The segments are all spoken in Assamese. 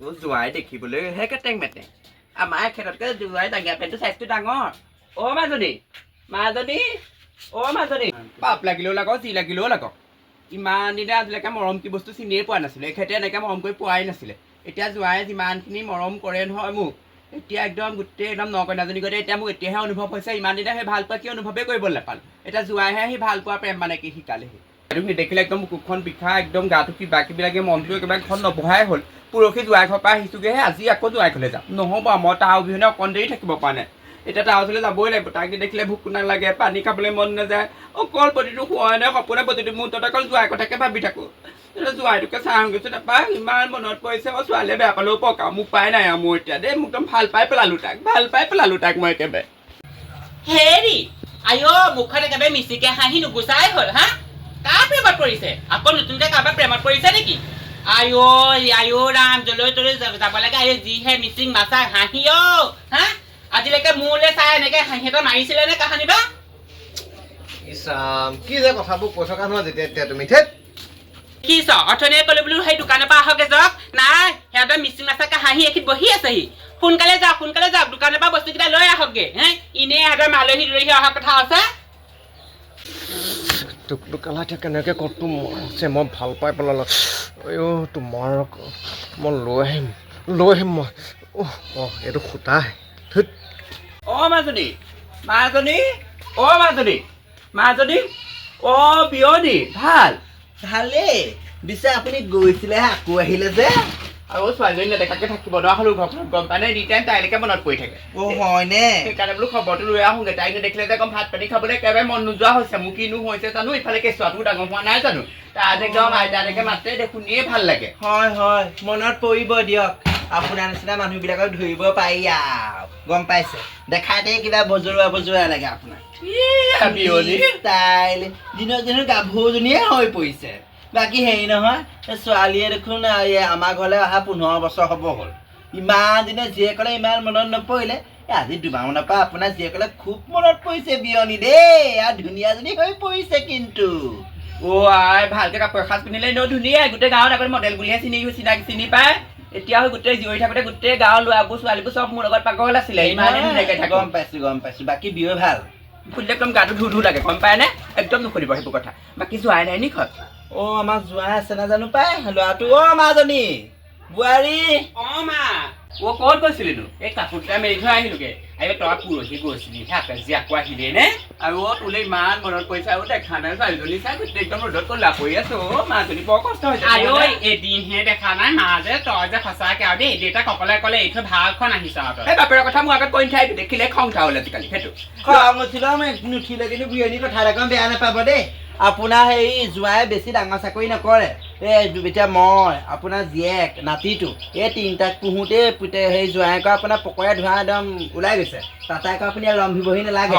জোৱাই দেখিবলৈ হে কেটেং মেটেং আমাৰ এখেততকে জোৱাই ডাঙৰ পেণ্টটো চাইজটো ডাঙৰ মাজনী পাপ লাগিলেও লাগক যি লাগিলেও লাগক ইমান দিনে আজিলৈকে মৰম কি বস্তু চিনিয়ে পোৱা নাছিলে এখেতে এনেকে মৰম কৰি পোৱাই নাছিলে এতিয়া জোৱাই যিমানখিনি মৰম কৰে নহয় মোক এতিয়া একদম গোটেই একদম নকইনাজনী গতে এতিয়া মোক এতিয়াহে অনুভৱ হৈছে ইমান দিনে সেই ভাল পোৱা কি অনুভৱেই কৰিবলৈ নাপালোঁ এতিয়া জোৱাইহে সি ভাল পোৱা প্ৰেম মানে কি শিকালেহি এইটো নেদেখিলে একদম বুকুখন বিষা একদম গাটো কিবা কিবি লাগে মনটো একেবাৰে ঘৰত নবহাই হ'ল পৰহি জোৱাই ঘৰৰ পৰা আহিছোগৈহে আজি আকৌ জোৱাই ঘৰলৈ যাম নহ'ব মই তাৰ অবিহনে অকণ দেৰি থাকিব পৰা নাই এতিয়া তাৰ ওচৰলৈ যাবই লাগিব তাক দেখিলে ভোক নালাগে পানী খাবলৈ মন নাযায় অকল প্ৰতিটো খোৱাই নাই সপোনে প্ৰতিটো মুহূৰ্তত অকল জোৱাই কথাকে ভাবি থাকোঁ জোৱাইটোকে চাওঁ গৈছোঁ তাৰপৰা ইমান মনত পৰিছে ছোৱালীয়ে বেয়া পালেও পকাও মোক পাই নাই আৰু মোৰ এতিয়া দেই মোক একদম ভাল পাই পেলালোঁ তাক মই একেবাৰে হেৰি আইঅ মুখখন একেবাৰে মিচিকে হাঁহি নুগুচাই হ'ল হা কাৰ প্ৰেমত পৰিছে আকৌ নতুনকে কাৰোবাৰ প্ৰেমত পৰিছে নেকি আইঅ ৰাম জলৈ তলৈ যাব লাগে আইঅ যিহে মিচিং মাছা হাঁহি হা আজিলৈকে মোলৈ চাই এনেকে হাঁহিটা মাৰিছিলে নে কাহানি বা ইছাম কি যে কথাবোৰ কৈ থকা নহয় যেতিয়া তুমি থেত কি অথনিয়ে ক'লে বোলো সেই দোকানৰ পৰা আহকে যাওক নাই সিহঁতৰ মিচিং মাছাকে হাঁহি এখিত বহি আছেহি সোনকালে যাওক দোকানৰ পৰা বস্তুকেইটা লৈ আহকগে হে এনেই সিহঁতৰ আলহী দুলহী অহা কথা আছে টুকটুকালাতে কেনেকৈ ক'তো আছে মই ভাল পাই পেলালোঁ তোমাৰ মই লৈ আহিম মই এইটো সূতাহে মাজনী বিয়নী ভাল ভালেই পিছে আপুনি গৈছিলেহে আকৌ আহিলে যে আৰু ছোৱালীজনী নেদেখাকে থাকিব নোৱাৰা হ'লো ঘৰখনত গম পাই নাই এনি টাইম তাইলৈকে মনত পৰি থাকে হয়নে সেইকাৰণে বোলো খবৰটো লৈ আহোঁগৈ তাইক নেদেখিলে যে ভাত পানী খাবলৈ একেবাৰে মন নোযোৱা হৈছে মোৰ কিনো হৈছে জানো ইফালে কেঁচুৱাটো ডাঙৰ হোৱা নাই জানো তাত একদম আইতালৈকে মাতে শুনিয়ে ভাল লাগে হয় মনত পৰিব দিয়ক আপোনাৰ নিচিনা মানুহবিলাকক ধৰিব পাৰি আৰু গম পাইছে দেখাতে কিবা বজৰুৱা লাগে আপোনাৰ ষ্টাইল দিনক দিনে গাভৰুজনীয়ে হৈ পৰিছে বাকী হেৰি নহয় ছোৱালীয়ে দেখোন আমাৰ ঘৰলৈ অহা 15 বছৰ হ'ব হ'ল ইমান দিনে জীয়েকলে ইমান মনত নপৰিলে আজি দুমাহমানৰ পৰা আপোনাৰ জীয়েকলে খুব মনত পৰিছে বিয়নী দেই আৰু ধুনীয়াজনী হৈ পৰিছে কিন্তু ভালকে কাপোৰ এসাঁজ পিন্ধিলে এনেও ধুনীয়া গোটেই গাঁৱত আগতে মডেল বুলিহে চিনি পায় এতিয়া গোটেই জীয়ৰী থাকোঁতে গোটেই গাঁৱৰ ল'ৰাবোৰ ছোৱালীবোৰ চব মোৰ লগত পাগল আছিলে গম পাইছো বাকী বিয় ভাল ফুলিলে একদম গাটো ধু লাগে গম পায় নে একদম নুসুধিব সেইবোৰ কথা বাকী যোৱাই নাই নি ঘৰত আমাৰ যোৱাই আছে নাজানো পাই ল'ৰাটো মাজনী বোৱাৰী মা ক'ত গৈছিলিনো এই কাপোৰটা মেলি থৈ আহিলোগে তই পৰহি গৈছিলি আজি আকৌ আহিলে নে আৰু তোলে ইমান মনত পৰিছে আৰু দেখা নাই ছোৱালীজনী চাই গোটেই একদম ৰ'দত ক'লা পৰি আছো মাজনী বৰ কষ্ট হৈছে এদিনহে দেখা নাই মা যে তই যে সঁচাকে আৰু দেই দেউতাক অকলে অকলে এই থৈ ভালখন আহিছ এই বাপেৰৰ কথা মোৰ আগত কৈ নাথাই দেখিলে খং উঠা হ'ল আজিকালি সেইটো খং উঠিলেও নুঠিলে কিন্তু বুঢ়ী কথা এটা বেয়া নাপাব দেই আপোনাৰ হেৰি জোৱাই বেছি ডাঙৰ চাকৰি নকৰে এতিয়া মই আপোনাৰ জীয়েক নাতিটো এই তিনিটাক পোহোঁতে সেই জোৱাইকৰ আপোনাৰ পকৰা ধোৱা একদম ওলাই গৈছে তাতে আকৌ আপুনি ৰন্ধিবহি নালাগে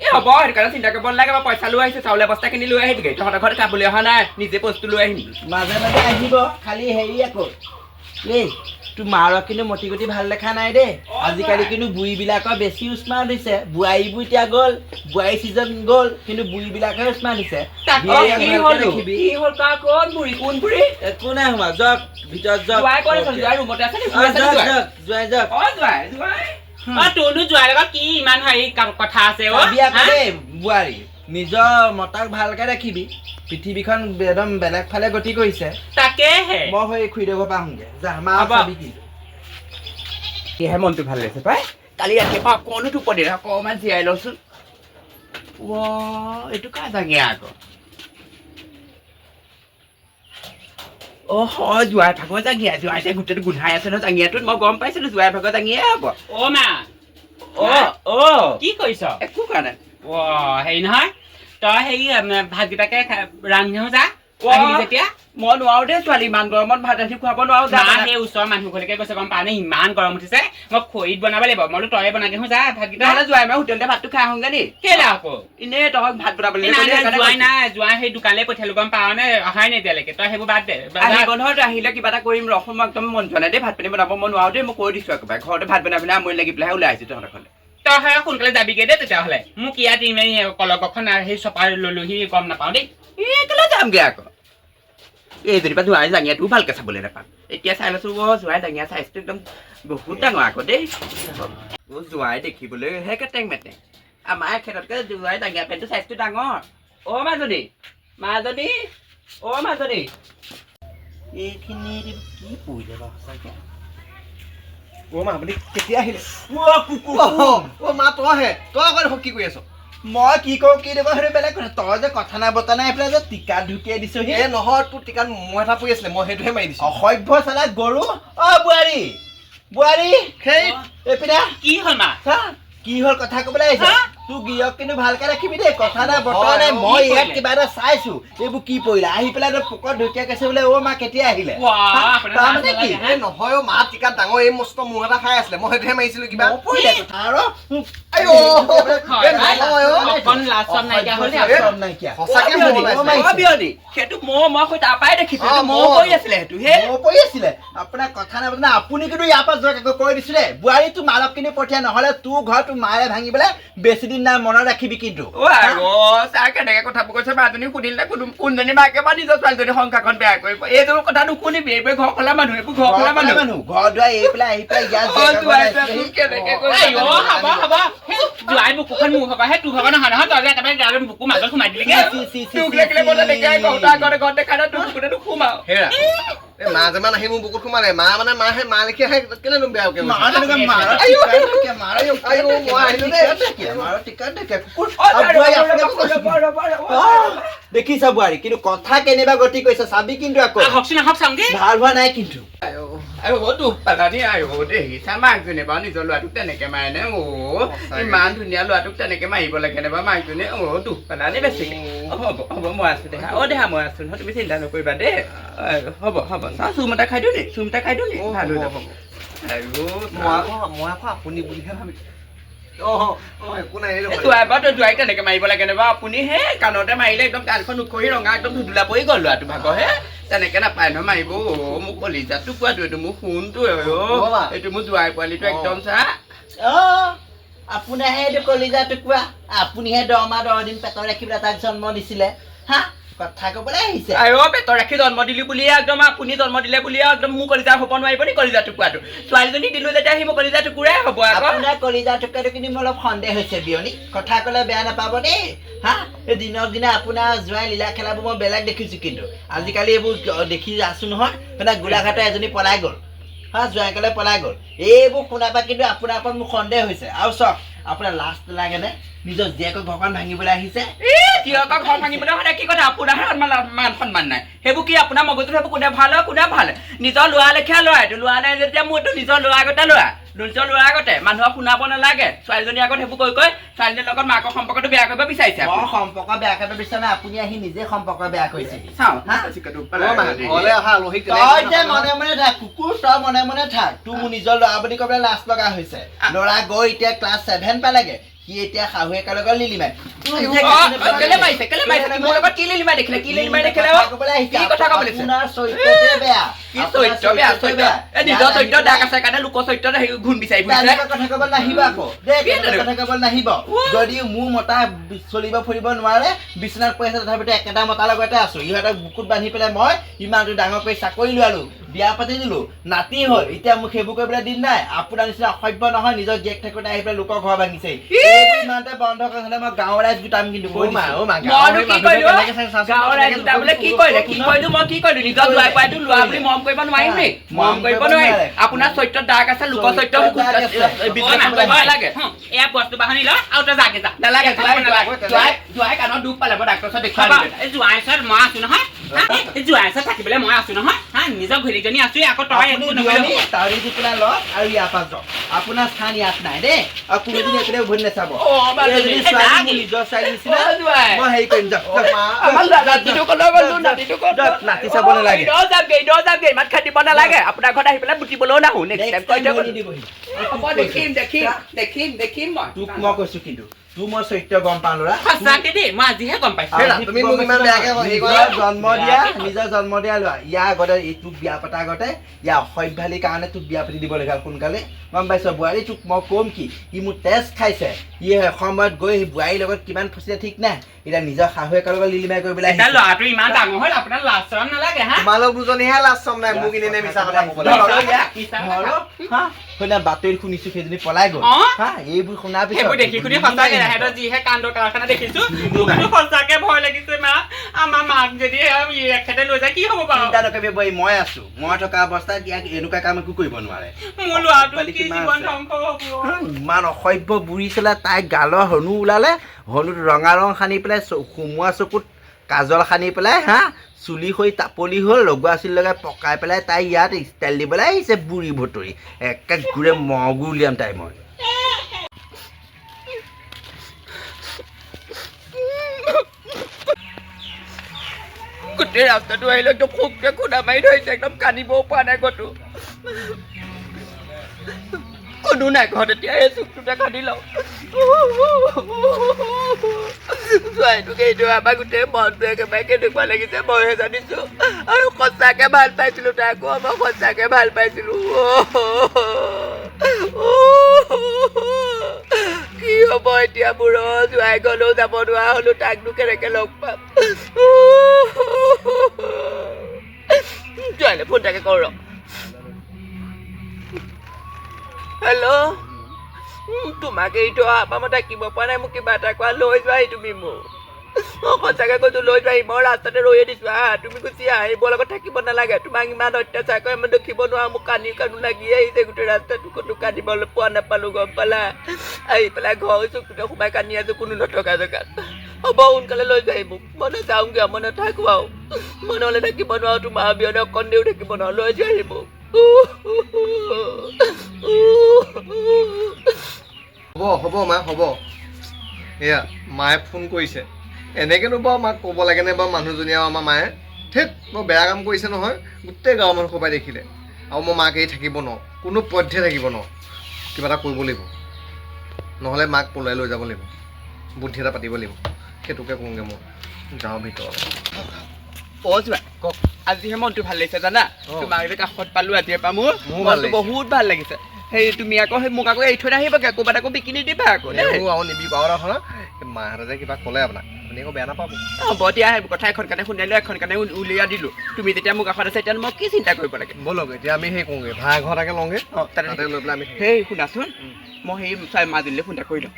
হ'ব সেইটো কাৰণে চিন্তা কৰিব নালাগে মই পইচা লৈ আহিছোঁ চাউল বস্তাখিনি লৈ আহিবি তহঁতৰ ঘৰত খাবলৈ অহা নাই নিজে বস্তু লৈ আহিম মাজে আহিব খালি হেৰি আকৌ এই তোমাৰক কিন্তু মতি গতি ভাল দেখা নাই দেই আজিকালি কিন্তু বুঢ়ীবিলাকৰ বেছি উস্মাৰ্ট হৈছে বোৱাৰীবোৰ এতিয়া গ'ল বোৱাৰী ছিজন গ'ল কিন্তু বুঢ়ীবিলাকে উস্মাৰ্ট হৈছে একো নাই সোমা যাওক ভিতৰত তোৰনো যোৱাৰ লগত কি ইমান হেৰি কথা আছে বোৱাৰী নিজৰ মতাক ভালকে ৰাখিবি পৃথিৱীখন একদম বেলেগ ফালে গতি কৰিছে তাকেহে মই হৈ খুৰীদেউৰ পৰা আহোঁগে যা মা চাবি কি সেয়েহে মনটো ভাল লাগিছে পাই কালি ৰাতিপুৱা অকণো টোপনি অকণমান জীয়াই লওঁচোন এইটো কাৰ জাঙিয়া আকৌ হয় জোৱাই ভাগৰ জাঙিয়া জোৱাই গোটেইটো গোন্ধাই আছে নহয় জাঙিয়াটোত মই গম পাইছিলোঁ জোৱাই ভাগৰ জাঙিয়াই হ'ব মা কি কৰিছ একো কৰা নাই হেৰি নহয় তই হেৰি ভাতকেইটাকে ৰান্ধিও যা যেতিয়া মই নোৱাৰো দেই ছোৱালী ইমান গৰমত ভাত ৰান্ধি খুৱাব নোৱাৰো সেই ওচৰৰ মানুহ ঘৰলৈকে গৈছে গম পাওঁ নে ইমান গৰম উঠিছে মই খৰিত বনাব লাগিব মই তই বনাই দিওঁ যা ভাতকেইটা যোৱাই মই হোটেলতে ভাতটো খাই আহোঁগে নি কেলে আকৌ এনেই তহঁত ভাত বনাবলৈ যোৱাই সেই দোকানলৈ পঠিয়ালো গম পাওঁ নে অহাই নাই এতিয়ালৈকে তই সেইবোৰ বাদ দে নহয় তই আহিলে কিবা এটা কৰিম ৰখ মই একদম মন যোৱা নাই দেই ভাত পানী বনাব মই নোৱাৰো দেই মই কৈ দিছোঁ একেবাৰে ঘৰতে ভাত বনাই পিনে আমনি লাগি পেলাই ওলাই আহিছোঁ তহঁতৰ ঘৰলৈ তই সোনকালে যাবিগে দেই তেতিয়াহ'লে মোক ইয়াত ইমান কলকখন সেই চপাই ললোহি গম নাপাওঁ দেই কেলৈ যামগে আকৌ এইজনী পৰা জোঁৱাই জাঙিয়াটোও ভালকৈ চাবলৈ নাপাম এতিয়া চাই লৈছোঁ জোঁৱাই জাঙিয়া চাইজটো একদম বহুত ডাঙৰ আকৌ দেই জোঁৱাই দেখিবলৈহে কেটেং মেটেং আমাৰ এখেততকৈ জোঁৱাই জাঙিয়া পেণ্টটো চাইজটো ডাঙৰ অ' মাজনী মাজনী অ' মাজনী এইখিনি কি পৰিলে বাৰু সঁচাকৈ অ' মা আপুনি কেতিয়া আহিলে কুকুৰ অ' মা তইহে তই আকৌ কি কৰি আছ মই কি কৰো কি দিব সেইটো বেলেগ কথা তই যে কথা নাই বতা নাই এইফালে যে টিকা ঢুকিয়াই দিছ এই নহয় তোৰ টিকাত মহ এটা পৰি আছিলে মই সেইটোহে মাৰি দিছোঁ অসভ্য চালা গৰু অ বোৱাৰী বোৱাৰী সেই এইপিনে কি হ'ল মা চা কি হ'ল কথা ক'বলৈ আহিছ হা? তোৰ গিৰিয়ক কিন্তু ভালকে ৰাখিবি দেই কথা নাই বতৰা নাই কি মই ইয়াত কৰিলে? কিবা এটা চাইছো এইবোৰ কি পৰিলে আহি পেলাই তই পোকত ঢুকিয়াই কৈছে বোলে অ' মা কেতিয়া আহিলে ৱাহ, হা? আপোনাৰ তাৰমানে লাজ কি নালাগে, এই নহয় অ' মা টিকাত ডাঙৰ এই মস্ত মহ এটা খাই আছিলে মই সেইটোহে মাৰিছিলোঁ কিবা মই পৰিলে কথা আৰু আইঅ' হয়, এই নহয় অ' অকণ লাজ চব নাইকিয়া হ'ল দেই। চব নাইকিয়া সঁচাকে মহ ওলাইছে বিয়নী সেইটো মই তাৰ পৰাই দেখিছো অ, মহ মহ। পৰি আছিলে সেইটো হে মই পৰি আছিলে আপোনাৰ কথা নাই বতৰা নাই আপুনি কিন্তু ইয়াৰ পৰা যোৱা কাকো কৈ দিছো দেই বোৱাৰী তোৰ মালক কিনি পঠিয়া নহ'লে তোৰ ঘৰ তোৰ মাৰে ভাঙিবলৈ বেছি দিন নাই মনত ৰাখিবি কিন্তু চাৰ কেনেকে কথাবোৰ কৈছে মাজনী শুনিলে কোনজনী মাকে বা নিজৰ ছোৱালীজনী সংসাৰখন বেয়া কৰিব এইটো কথা নুশুনিবি এইবোৰ ঘৰ খোলা মানুহ এইবোৰ ঘৰ খোলা মানুহ ঘৰ দুৱাৰ এৰি পেলাই আহি পেলাই ইয়াত অ, জেগা দুৱাই বনাইছিলেহি। দুৱাই কেনেকে কৈছে? এই অ' হ'ব সেই জোঁৱাই বুকুখন মোৰ হ'বা সেই তোৰ ভাগৰ নহয় নহয় তই যে একেবাৰে গাৰ বুকু মাজত সোমাই দিলিগে চি, চি, চি, তোক চি, লাগিলে মই চি। তেনেকে ঘৰতে আগতে ঘৰত দেখা নাই তোক কোনে নোসোমাও হেৰা এই মা যেমান আহি মোৰ বুকুত সোমালে মা মানে মাহে মা লিখি আহে কেলে বেয়াকে মাৰ তেনেকে মাৰ আইঅ' টিকাত ঢুকিয়াই, মাৰ আইঅ' মই আহিলো দেই। টিকাত ঢুকিয়াই, মাৰ টিকাত ঢুকিয়াই। কুকুৰ, অ, আৰু বোৱাৰী ৰ'বা, আপোনাক ৰ'বা, কৈছো। ৰ'বা, ৰ'বা, অ, দেখিছা বোৱাৰী কিন্তু কথা কেনেবা গতি কৰিছে চাবি কিন্তু আকৌ আহকচোন আহক চাওঁগে ভাল হোৱা নাই কিন্তু আইঅ' দুখ পালানি আইঅ' দেখিছা মাকজনী বাৰু নিজৰ ল'ৰাটোক তেনেকে মাৰেনে ইমান ধুনীয়া ল'ৰাটোক তেনেকে মাৰিব লাগে নে বাৰু মাকজনী দুখ পালানি বেছিকে হ'ব মই আছো দেহা দেহা মই আছো নহয় তুমি চিন্তা নকৰিবা দেই হ'ব চাওঁ চুম এটা খাই দিওঁ নি চুম এটা খাই দিওঁ নি ভাল হৈ যাব মই আকৌ আপুনি বুলিহে ভাবিছোঁ একো নাই জোৱাই তেনেকে মাৰিব লাগে নে বাৰু আপুনি হে কাণতে মাৰিলে একদম কাণখন উখহি ৰঙা একদম ধুদুলা পৰি গ'ল ল'ৰাটো ভাগৰ হে তেনেকে নাপায় নহয় মাৰিব মোক কলিজাটো কোৱাটো এইটো মোৰ সোণটো এইটো মোৰ জোৱাই পোৱালিটো একদম চা অ আপোনাৰহে এইটো কলিজা টুকুৰা আপুনিহে 10 দিন পেটত ৰাখিবলৈ তাক জন্ম দিছিলে হা কথা ক'বলৈ আহিছে পেটৰ ৰাখি জন্ম দিলি বুলিয়ে একদম আপুনি জন্ম দিলে বুলিয়ে একদম মোৰ কলিজা হ'ব নোৱাৰিব নি কলিজা টুকুৰাটো ছোৱালীজনী দিলো যেতিয়া সি মোৰ কলিজা টুকুৰাই হ'ব আকৌ আপোনাৰ কলিজা টুকুৰাটো কিন্তু মোৰ অলপ সন্দেহ হৈছে বিয়নী কথা ক'লে বেয়া নাপাব দেই হা এই দিনক দিনে আপোনাৰ জোৱাই লীলা খেলাবোৰ মই বেলেগ দেখিছো কিন্তু আজিকালি এইবোৰ দেখি আছো নহয় মানে গোলাঘাটৰ এজনী পলাই গ'ল হা জোৱাই ক'লে পলাই গ'ল এইবোৰ শুনাবা কিন্তু আপোনাৰ ওপৰত মোৰ সন্দেহ হৈছে আৰু চাওক আপোনাৰ লাজ লাগেনে নিজৰ জীয়েকক ঘৰখন ভাঙিবলৈ আহিছে জীয়েকক ঘৰ ভাঙিবলৈ হ'লে কি কথা আপোনাৰহে মান সন্মান নাই সেইবোৰ কি আপোনাৰ মগজুত সেইবোৰ কোনে ভাল নিজৰ ল'ৰা লেখীয়া ল'ৰা এইটো ল'ৰা নাই যেতিয়া মোৰতো নিজৰ ল'ৰা আগতে ল'ৰা নিজৰ ল'ৰা আগতে মানুহক শুনাব নালাগে ছোৱালীজনীৰ আগত সেইবোৰ কৈ ছোৱালীজনীৰ লগত মাকৰ সম্পৰ্কটো বেয়া কৰিব বিচাৰিছে মই সম্পৰ্ক বেয়া কৰিব বিচাৰা নাই আপুনি আহি নিজে সম্পৰ্ক বেয়া কৰিছে চাওঁ ঘৰলৈ অহা আলহীক তই যে মনে মনে থাক কুকুৰ তই মনে মনে থাক তোৰ মোৰ নিজৰ ল'ৰা বুলি ক'বলৈ লাজ লগা হৈছে ল'ৰা গৈ এতিয়া ক্লাছ 7 পালেগে সি এতিয়া শাহুৱেকৰ লগত লিলিমাই কেলে মাৰিছে মোৰ লগত কি লিলিমাই দেখিলে কি কথা ক'বলৈ আপোনাৰ চৰিত্ৰটোৱে বেয়া কি চৰিত্ৰ বেয়া নিজৰ চৰিত্ৰ দাগ আছে কাৰণে লোকৰ চৰিত্ৰত ঘূণ বিচাৰি ফুৰিছে কথা ক'ব নাহিব আকৌ দেই কথা ক'ব নাহিব যদিও মোৰ মতা চলিব ফুৰিব নোৱাৰে বিচনাত পৰি আছে তথাপিতো একেটা মতাৰ লগতে আছো ইহঁতক বুকুত বান্ধি পেলাই মই ইমানটো ডাঙৰ কৰি চাকৰি লোৱালো বিয়া পাতি দিলো নাতি হ'ল এতিয়া মোক সেইবোৰ কৰিবলৈ দিন নাই আপোনাৰ নিচিনা অসভ্য নহয় নিজৰ জীয়েক থাকোঁতে আহি পেলাই লোকৰ ঘৰ ভাঙিছে ইমানতে বন্ধ কৰি হ'লে মই গাঁৱৰ ৰাইজ গোটাম কিন্তু কৈ দিছোঁ। আপোনাৰ চৰিত্ৰত দাগ আছে লোকৰ চৰিত্ৰ এয়া বস্তু বাহনি ল আৰু তই যাগে যা নালাগে জোৱাই কাণত দুখ পালে মই ডাক্তৰ ওচৰত দেখুৱাই এই জোঁৱাই ওচৰত মই আছো নহয় এই জোঁৱাই ওচৰত থাকিবলৈ মই আছো নহয় হা নিজৰ ঘৈণীজনী আছো আকৌ তই একো নকৰিবি তাৰি দি পেলাই লওক আৰু ইয়াৰ পৰা যাওক আপোনাৰ স্থান ইয়াত নাই দেই আৰু কোনোদিন এইপিনে উভতি নাচাব এইজনী ছোৱালী মোৰ নিজৰ ছোৱালী নিচিনা মই হেৰি কৰিম যাওক নাতি চাব নালাগে ইমান খাটিব নালাগে আপোনাৰ ঘৰত আহি পেলাই বুটিবলৈও নাহো দেখিম দেখিম মই তোক মই কৈছো কিন্তু তোৰ মই চৰিত্ৰ গম পাওঁ ল'ৰা সঁচাকে দেই মই আজিহে গম পাইছো তুমি মোক ইমান বেয়াকে হেৰি কৰা নিজৰ জন্ম দিয়া ল'ৰা ইয়াৰ আগতে তোক বিয়া পতা আগতে ইয়াৰ অসভ্যালিৰ কাৰণে তোক বিয়া পাতি দিব লাগে সোনকালে গম পাইছ বোৱাৰী তোক মই ক'ম কি ই মোৰ তেজ খাইছে ই এসময়ত গৈ বোৱাৰীৰ লগত কিমান ফচিলে ঠিক নাই এতিয়া নিজৰ শাহুৱেকৰ লগত লিলিমাই কৰিবলৈ এতিয়া ল'ৰাটো ইমান ডাঙৰ হ'ল আপোনাৰ লাজ চৰম নালাগে হা তোমালোক দুজনীহে লাজ চম নাই মোক এনে মিছা কথা ক'বলৈ শুনা বাতৰিত শুনিছো সেইজনী পলাই গ'ল হা এইবোৰ শুনাৰ সেইবোৰ দেখি শুনি সঁচাকে সিহঁতৰ যিহে কাণ্ড কাৰখানা দেখিছো মোকতো সঁচাকে ভয় লাগিছে মা আমাৰ মাক যদি এখেতে লৈ যায় কি হ'ব বাৰু চিন্তা নকৰিবি বৈ মই আছো মই থকা অৱস্থাত ইয়াক এনেকুৱা কাম একো কৰিব নোৱাৰে মোৰ ল'ৰাটো কি জীৱন ধ্বংস হ'ব ইমান অসভ্য বুঢ়ী চলা তাই গালৰ হনু ওলালে হনুত ৰঙা ৰং সানি পেলাই সোমোৱা চকুত কাজল সানি পেলাই হা চুলি হৈ তাপলি হ'ল লগোৱা চুলি লগাই পকাই পেলাই তাই ইয়াত ষ্টাইল দিবলৈ আহিছে বুঢ়ী ভতৰি একে ঘূৰে মগু উলিয়াম তাই মই গোটেই ৰাস্তাটো আহিলে একদম খুবকে খুন্দা মাৰি ধৰিছে একদম কান্দিবও পৰা নাই ক'তো কোনো নাই ঘৰত এতিয়া এই চুকটোতে কান্দি লওঁ ছোৱালীটোক এইটো আমাৰ গোটেই মনটো একেবাৰে কেনেকুৱা লাগিছে মইহে জানিছোঁ আৰু সঁচাকৈ ভাল পাইছিলোঁ তাকো মই সঁচাকৈ ভাল পাইছিলোঁ কি হ'ব এতিয়া মোৰ জোৱাই গ'লেও যাব নোৱাৰা হ'লো তাকনো কেনেকৈ লগ পাম জোৱাইলৈ ফোন এটাকে কৰোঁ ৰ হেল্ল' তোমাক এইটো আমাৰ মই থাকিব পৰা নাই মোক কিবা এটা কোৱা লৈ যোৱাহি তুমি মোক মই সঁচাকৈ কৈছোঁ লৈ যোৱাহি মই ৰাস্তাতে ৰৈয়ে দিছোঁ হা তুমি গুচি আহিবৰ লগত থাকিব নালাগে তোমাক ইমান অত্যাচাৰ কৰে মই দেখিব নোৱাৰোঁ মোক কান্দো লাগি আহিছে গোটেই ৰাস্তাটো ক'তো কান্দিবলৈ পোৱা নাপালোঁ গম পালা আহি পেলাই ঘৰ চকুতে সোমাই কান্দি আছোঁ কোনো নথকা জেগাত হ'ব সোনকালে লৈ যাহি মোক মই নাযাওঁগৈ মই নাথাকোঁ আৰু মই নহ'লে থাকিব নোৱাৰোঁ তোমাৰ অবিহনে অকণেও থাকিব নোৱাৰোঁ লৈ যাহি মোক হ'ব মা হ'ব এয়া মায়ে ফোন কৰিছে এনেকৈনো বাৰু মাক ক'ব লাগেনে বাৰু মানুহজনী আৰু আমাৰ মায়ে ঠিক মই বেয়া কাম কৰিছে নহয় গোটেই গাঁৱৰ মানুহ সবাই দেখিলে আৰু মই মাক এৰি থাকিব নোৱাৰোঁ কোনো পধ্যে থাকিব নোৱাৰোঁ কিবা এটা কৰিব লাগিব নহ'লে মাক পলাই লৈ যাব লাগিব বুদ্ধি এটা পাতিব লাগিব সেইটোকে কৰোঁগৈ মই গাঁৱৰ ভিতৰত যোৱা কওক আজিহে মনটো ভাল লাগিছে জানা তোমাক এতিয়া কাষত পালোঁ ৰাতিৰ পৰা মোৰ মনটো বহুত ভাল লাগিছে সেই তুমি আকৌ সেই মোক আকৌ এৰি থৈ আহিবগৈ ক'ৰবাত আকৌ বিকি নিদিবা আকৌ আৰু নিবিব আৰু মাহঁতে যে কিবা ক'লে আপোনাক আপুনি আকৌ বেয়া নাপাব হ'ব দিয়া সেইবোৰ কথা এখন কাৰণে শুনালোঁ এখন কাৰণে উলিয়াই দিলোঁ তুমি যেতিয়া মোক কাষত আছে এতিয়া মই কি চিন্তা কৰিব লাগে ব'লক এতিয়া আমি সেই কৰোঁগৈ ভাড়া ঘৰ এটাকে লওঁগৈ তাতে লৈ পেলাই আমি সেই শুনাচোন মই সেই মাজুলীলৈ ফোন এটা কৰি লওঁ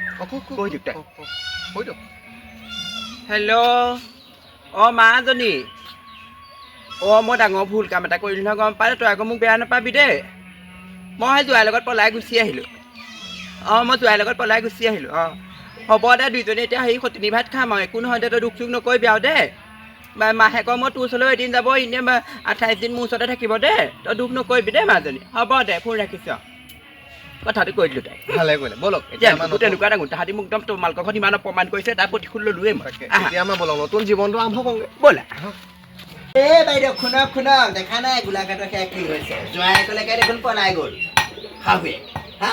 কৈ দিওঁ তাই কৈ দিয়ক হেল্ল' অঁ মাজনী অঁ মই ডাঙৰ ভুল কাম এটা কৰিলোঁ নহয় গম পালে তই আকৌ মোক বেয়া নাপাবি দেই মই সেই জোৱাইৰ লগত পলাই গুচি আহিলোঁ অঁ মই জোৱাইৰ লগত পলাই গুচি আহিলোঁ অঁ হ'ব দে দুইজনী এতিয়া সেই সতিনী ভাত খাম আৰু একো নহয় দে তই দুখ চুখ নকৰিবি আৰু দেই মাহেকৰ মই তোৰ ওচৰলৈ এদিন যাব এনেই 28 দিন মোৰ ওচৰতে থাকিব দেই তই দুখ নকৰিবি দেই মাজনী হ'ব দে ফোন ৰাখিছোঁ কথাটো কৈ দিলোঁ তাই ভালে কৰিলে ব'লক তেনেকুৱা ডাঙৰ তাহাঁতি মোক একদম তোমালোকৰ ঘৰত ইমান অপমান কৰিছে তাৰ প্ৰতিশোধ ল'লোৱে মই এতিয়া আমাৰ ব'লক নতুন জীৱনটো আৰম্ভ কৰোঁগৈ ব'লা বাইদেউ শুনক দেখা নাই গোলাঘাটৰ সেয়া কি হৈছে জোৱাইকলৈকে দেখোন পলাই গ'ল শাহুৱে হা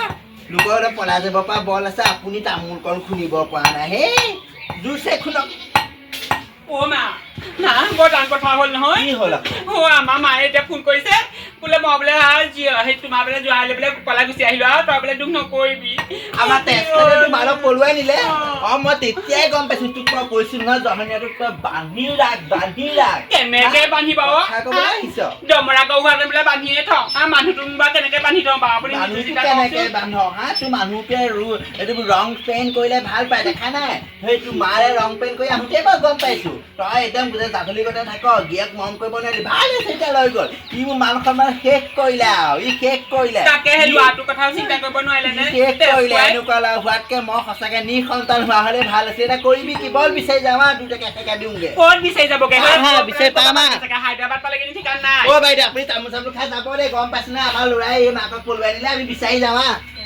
লোকৰ পলাই যাব পৰা বল আছে আপুনি তামোলকণ খুন্দিব পৰা নাই হেই জোৰছে শুনক অ' মা না বৰ ডাঙৰ কথা হ'ল নহয় কি হ'ল অ' আমাৰ মায়ে এতিয়া ফোন কৰিছে বোলে মই বোলে সেই তোমাৰ বোলে জোৱাইলৈ বোলে পলাই গুচি আহিলোঁ আৰু তই বোলে দুখ নকৰিবি আমাৰ তেজপাতে তোমালক পলুৱাই নিলে অঁ মই তেতিয়াই গম পাইছোঁ তোক মই কৈছোঁ নহয় জহনীয়াটোক তই বান্ধি ৰাখ কেনেকে বান্ধি পাব দমৰা গৰুহালে বোলে বান্ধিয়ে থওঁ মানুহটো বা কেনেকে বান্ধি থওঁ বাৰু আপুনি কেনেকে বান্ধ হা তোৰ মানুহটোৱে এইটো ৰং পেইণ্ট কৰিলে ভাল পায় দেখা নাই সেই তোমাৰে ৰং পেইণ্ট কৰি আহোঁতে মই গম পাইছোঁ তই একদম জাধলি কথা থাক গিয়াক মৰম কৰিব নোৱাৰি ভাল হৈছে এতিয়া লৈ গ'ল ই মোৰ মান সন্মান শেষ কৰিলে আৰু ই শেষ কৰিলে তাকে সেই ল'ৰাটোৰ কথাও চিন্তা কৰিব নোৱাৰিলে নে শেষ কৰিলে এনেকুৱা হোৱাতকে মই সঁচাকে নিসন্তান হোৱা হ'লে ভাল আছে এটা কৰিবি কি বল বিচাৰি যাম আৰু দুটাকে একেকা দিওঁগে ক'ত বিচাৰি যাবগে বিচাৰি পাম হায়দৰাবাদ পালেগে ঠিকান নাই অ' বাইদেউ আপুনি তামোল চামোল খাই যাব দেই গম পাইছে না আমাৰ ল'ৰাই এই মাকক পলুৱাই নিলে আমি বিচাৰি যাওঁ